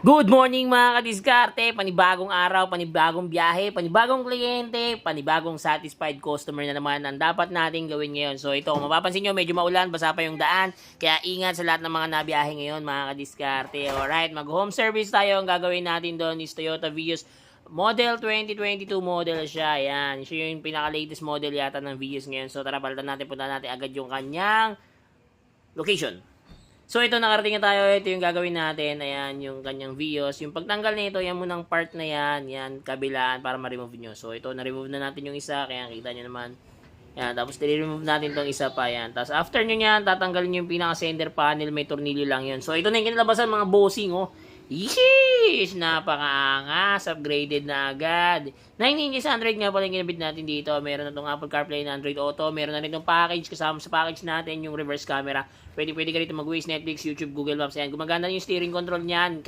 Good morning mga kadiskarte, panibagong araw, panibagong biyahe, panibagong kliyente, panibagong satisfied customer na naman ang dapat nating gawin ngayon. So ito, kung mapapansin nyo, medyo maulan, basa pa yung daan, kaya ingat sa lahat ng mga nabiyahe ngayon mga kadiskarte. Alright, mag-home service tayo, ang gagawin natin doon is Toyota Vios Model 2022 model siya, yan. Siya yung pinaka-latest model yata ng Vios ngayon. So tara, palitan natin, punta natin agad yung kanyang location. So ito nakarating na tayo, ito yung gagawin natin, ayan yung kanyang Vios. Yung pagtanggal nito, yan munang part na yan kabilaan para ma-remove nyo. So ito, na-remove na natin yung isa, kaya kita nyo naman. Yan, tapos i-remove natin tong isa pa, yan. Tapos after nyo yan, tatanggalin nyo yung pinaka-sender panel, may tornilyo lang yun. So ito na yung kinalabasan mga bossing, oh. Yeesh! Napakaangas, upgraded na agad. 9 inches Android nga pala yung kinabit natin dito. Meron na itong Apple CarPlay na Android Auto. Meron na rin itong package. Kasama sa package natin yung reverse camera. Pwede ka rito mag-Waze, Netflix, YouTube, Google Maps. Ayan, gumagana yung steering control niyan.